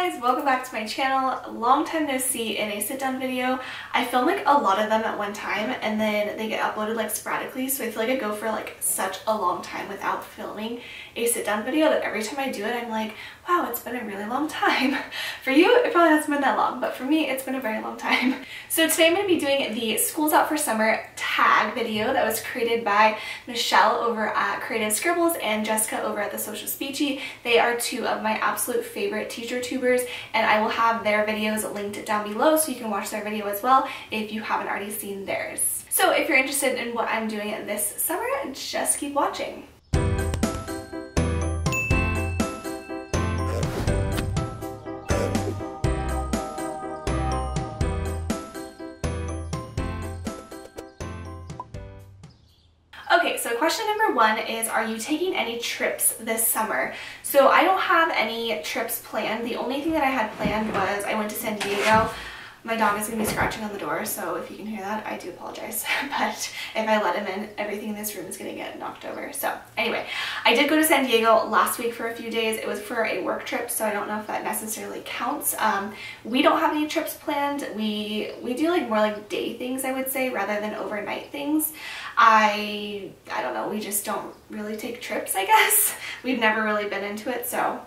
guys, welcome back to my channel. Long time no see in a sit down video. I film like a lot of them at one time and then they get uploaded like sporadically, so I feel like I go for like such a long time without filming a sit down video that every time I do it I'm like, wow, it's been a really long time. For you it probably hasn't been that long, but for me it's been a very long time. So today I'm going to be doing the School's Out for Summer tag video that was created by Michelle over at Creative Scribbles and Jessica over at The Social Speechy. They are two of my absolute favorite teacher tubers, and I will have their videos linked down below so you can watch their video as well if you haven't already seen theirs. So if you're interested in what I'm doing this summer, just keep watching. Okay, so question number one is, are you taking any trips this summer? So I don't have any trips planned. The only thing that I had planned was I went to San Diego. My dog is going to be scratching on the door, so if you can hear that, I do apologize. But if I let him in, everything in this room is going to get knocked over. So anyway, I did go to San Diego last week for a few days. It was for a work trip, so I don't know if that necessarily counts. We don't have any trips planned. We do like more like day things, I would say, rather than overnight things. I don't know, we just don't really take trips, I guess. We've never really been into it, so.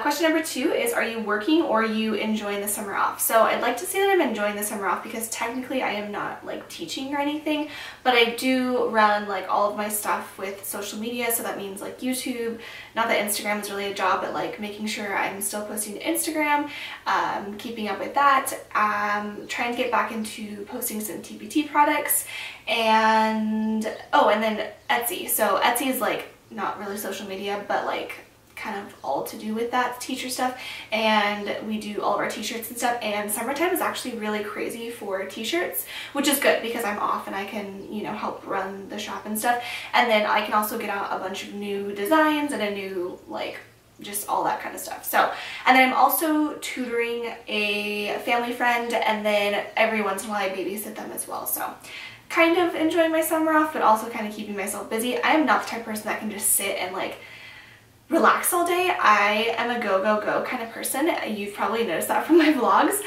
Question number two is, are you working or are you enjoying the summer off? So I'd like to say that I'm enjoying the summer off because technically I am not like teaching or anything, but I do run like all of my stuff with social media, so that means like YouTube. Not that Instagram is really a job, but like making sure I'm still posting to Instagram, keeping up with that, trying to get back into posting some TPT products, and oh, and then Etsy. So Etsy is like not really social media, but like kind of all to do with that teacher stuff, and we do all of our t-shirts and stuff, and summertime is actually really crazy for t-shirts, which is good because I'm off and I can, you know, help run the shop and stuff, and then I can also get out a bunch of new designs and a new like just all that kind of stuff. So, and then I'm also tutoring a family friend, and then every once in a while I babysit them as well, so kind of enjoying my summer off but also kind of keeping myself busy. I am not the type of person that can just sit and like relax all day. I am a go, go, go kind of person. You've probably noticed that from my vlogs,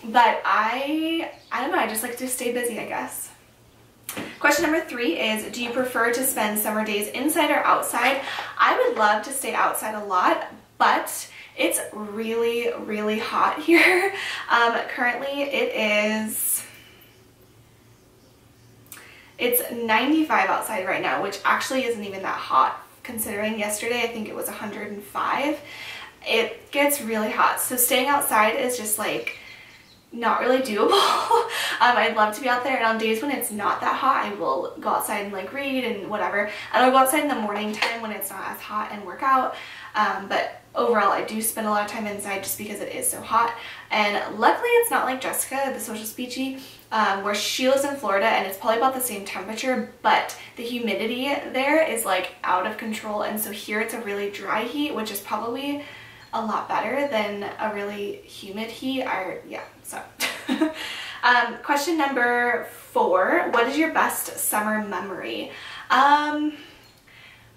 but I don't know, I just like to stay busy, I guess. Question number three is, do you prefer to spend summer days inside or outside? I would love to stay outside a lot, but it's really, really hot here. Currently it's 95 outside right now, which actually isn't even that hot. Considering yesterday I think it was 105. It gets really hot, so staying outside is just like not really doable. I'd love to be out there, and on days when it's not that hot I will go outside and like read and whatever, and I'll go outside in the morning time when it's not as hot and work out, but overall I do spend a lot of time inside just because it is so hot. And luckily it's not like Jessica, The Social Speechy, where she lives in Florida and it's probably about the same temperature, but the humidity there is like out of control, and so here it's a really dry heat, which is probably a lot better than a really humid heat. Yeah, so. Question number four, what is your best summer memory?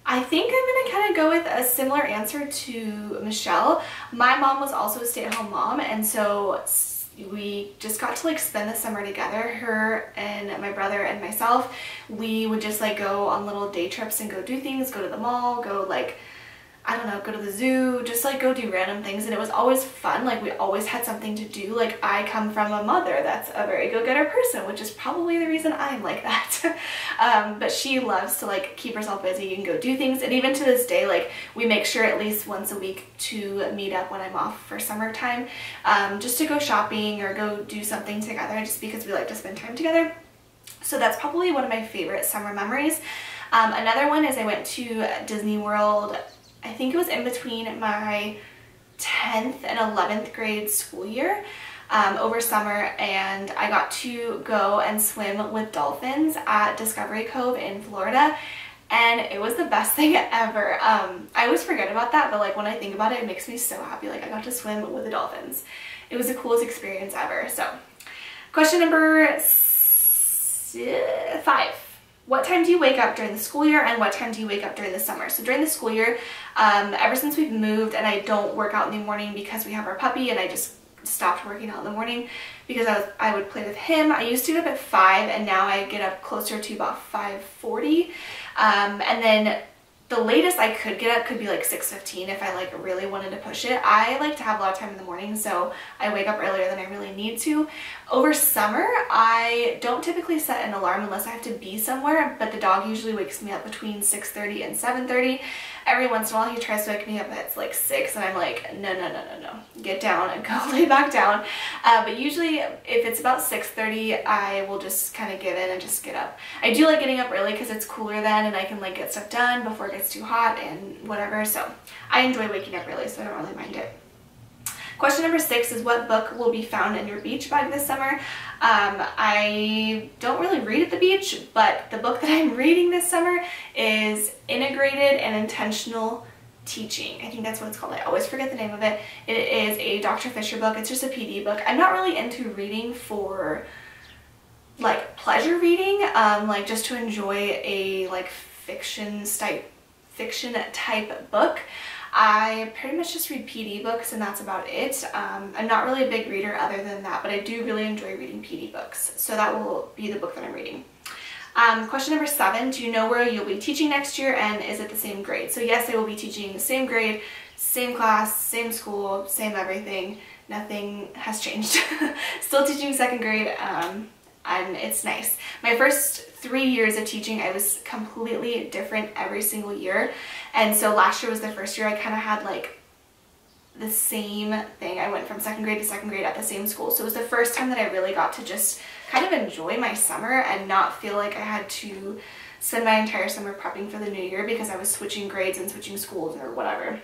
I think I'm going to kind of go with a similar answer to Michelle. My mom was also a stay-at-home mom, and so we just got to like spend the summer together. Her and my brother and myself, we would just like go on little day trips and go do things, go to the mall, go like, I don't know, go to the zoo, just like go do random things, and it was always fun. Like we always had something to do. Like I come from a mother that's a very go-getter person, which is probably the reason I'm like that. But she loves to like keep herself busy and go do things, and even to this day like we make sure at least once a week to meet up when I'm off for summertime, just to go shopping or go do something together, just because we like to spend time together. So that's probably one of my favorite summer memories. Another one is I went to Disney World. I think it was in between my 10th and 11th grade school year, over summer, and I got to go and swim with dolphins at Discovery Cove in Florida, and it was the best thing ever. I always forget about that, but like when I think about it, it makes me so happy. Like I got to swim with the dolphins. It was the coolest experience ever. So question number five. what time do you wake up during the school year and what time do you wake up during the summer? So during the school year, ever since we've moved and I don't work out in the morning because we have our puppy and I just stopped working out in the morning because I would play with him. I used to get up at 5 and now I get up closer to about 5:40. And then the latest I could get up could be like 6:15 if I like really wanted to push it. I like to have a lot of time in the morning, so I wake up earlier than I really need to. Over summer, I don't typically set an alarm unless I have to be somewhere, but the dog usually wakes me up between 6:30 and 7:30. Every once in a while he tries to wake me up at like 6 and I'm like, no, get down and go lay back down. But usually if it's about 6:30, I will just kind of give in and just get up. I do like getting up early because it's cooler then and I can like get stuff done before it gets too hot and whatever. So I enjoy waking up early, so I don't really mind it. Question number 6 is what book will be found in your beach bag this summer? I don't really read at the beach, but the book that I'm reading this summer is Integrated and Intentional Teaching. I think that's what it's called. I always forget the name of it. It is a Dr. Fisher book. It's just a PD book. I'm not really into reading for like pleasure reading, like just to enjoy a like fiction type book. I pretty much just read PD books and that's about it. I'm not really a big reader other than that, but I do really enjoy reading PD books. So that will be the book that I'm reading. Question number 7, do you know where you'll be teaching next year and is it the same grade? So yes, I will be teaching the same grade, same class, same school, same everything. Nothing has changed. Still teaching 2nd grade. And it's nice. My first 3 years of teaching, I was completely different every single year. And so last year was the first year I kind of had like the same thing. I went from 2nd grade to 2nd grade at the same school. So it was the first time that I really got to just kind of enjoy my summer and not feel like I had to spend my entire summer prepping for the new year because I was switching grades and switching schools or whatever.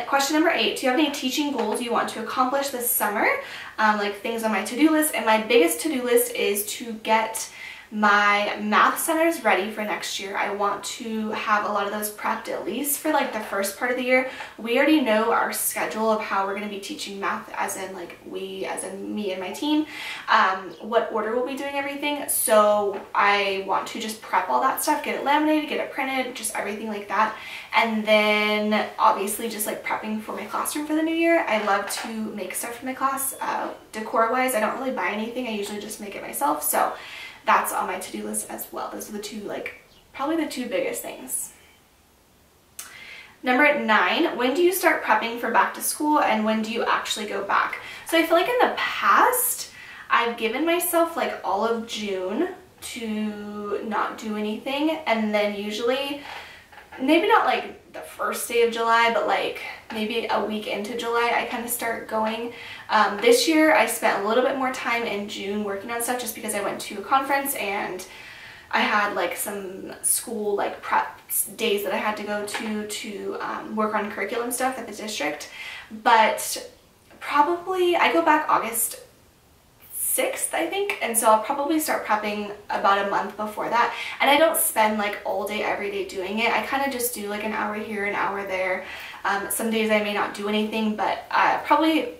Question number 8, do you have any teaching goals you want to accomplish this summer? Like things on my to-do list, and my biggest to-do list is to get my math centers ready for next year. I want to have a lot of those prepped at least for like the first part of the year. We already know our schedule of how we're going to be teaching math, as in like we, as in me and my team, what order we'll be doing everything. So I want to just prep all that stuff, get it laminated, get it printed, just everything like that. And then obviously just like prepping for my classroom for the new year. I love to make stuff for my class. Decor wise, I don't really buy anything. I usually just make it myself. So that's on my to-do list as well. Those are the two, like, probably the 2 biggest things. Number 9, when do you start prepping for back to school and when do you actually go back? So I feel like in the past, I've given myself like all of June to not do anything, and then usually, maybe not like the first day of July, but like maybe a week into July, I kind of start going. This year I spent a little bit more time in June working on stuff just because I went to a conference and I had like some school like prep days that I had to go to work on curriculum stuff at the district. But probably I go back August 6th, I think, and so I'll probably start prepping about a month before that. And I don't spend like all day every day doing it. I kind of just do like an hour here, an hour there. Some days I may not do anything, but probably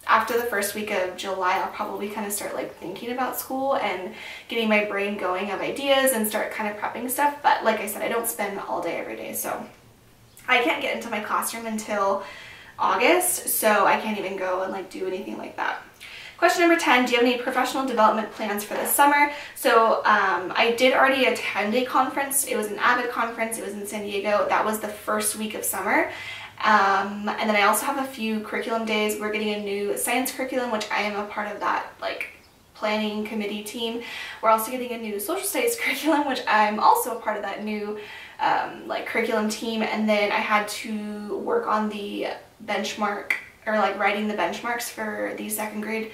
after the first week of July, I'll probably kind of start like thinking about school and getting my brain going of ideas and start kind of prepping stuff. But like I said, I don't spend all day every day, so I can't get into my classroom until August, so I can't even go and like do anything like that. Question number 10, do you have any professional development plans for this summer? So I did already attend a conference. It was an AVID conference. It was in San Diego. That was the first week of summer. And then I also have a few curriculum days. We're getting a new science curriculum, which I am a part of that like planning committee team. We're also getting a new social studies curriculum, which I'm also a part of that new like curriculum team. And then I had to work on the benchmark, or like writing the benchmarks for the 2nd grade,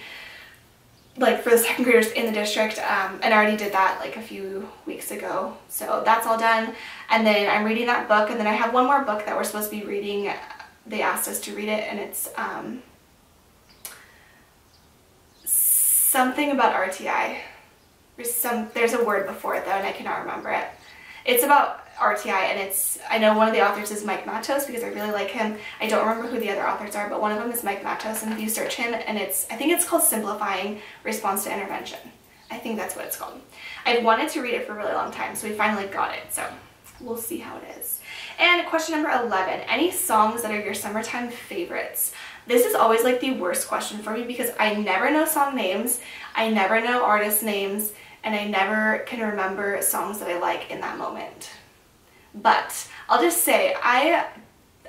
like for the 2nd graders in the district, and I already did that like a few weeks ago. So that's all done. And then I'm reading that book, and then I have one more book that we're supposed to be reading. They asked us to read it, and it's something about RTI. There's a word before it though, and I cannot remember it. It's about RTI, and I know one of the authors is Mike Matos because I really like him. I don't remember who the other authors are, but one of them is Mike Matos, and if you search him, and I think it's called Simplifying Response to Intervention. I think that's what it's called. I've wanted to read it for a really long time, so we finally got it, so we'll see how it is. And question number 11, any songs that are your summertime favorites? This is always like the worst question for me because I never know song names, I never know artist names, and I never can remember songs that I like in that moment. But I'll just say, I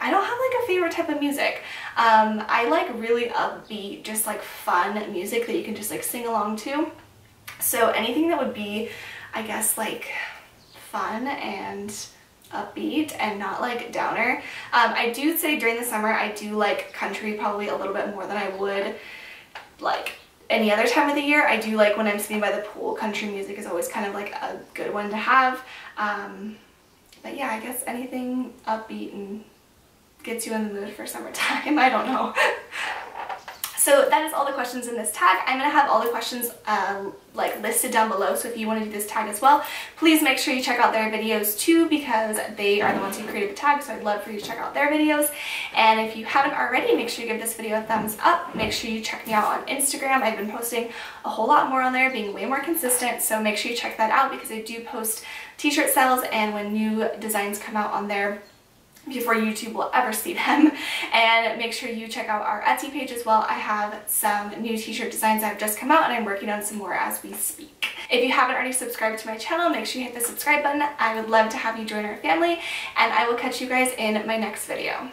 don't have like a favorite type of music. I like really upbeat, just like fun music that you can just like sing along to. So anything that would be, I guess, like fun and upbeat and not like downer. I do say during the summer I do like country probably a little bit more than I would like any other time of the year. I do like when I'm sitting by the pool, country music is always kind of like a good one to have. But yeah, I guess anything upbeat and gets you in the mood for summertime. I don't know. So that is all the questions in this tag. I'm going to have all the questions like listed down below, so if you want to do this tag as well, please make sure you check out their videos too, because they are the ones who created the tag, so I'd love for you to check out their videos. And if you haven't already, make sure you give this video a thumbs up. Make sure you check me out on Instagram. I've been posting a whole lot more on there, being way more consistent, so make sure you check that out because I do post t-shirt sales and when new designs come out on there before YouTube will ever see them. And make sure you check out our Etsy page as well. I have some new t-shirt designs that have just come out and I'm working on some more as we speak. If you haven't already subscribed to my channel, make sure you hit the subscribe button. I would love to have you join our family, and I will catch you guys in my next video.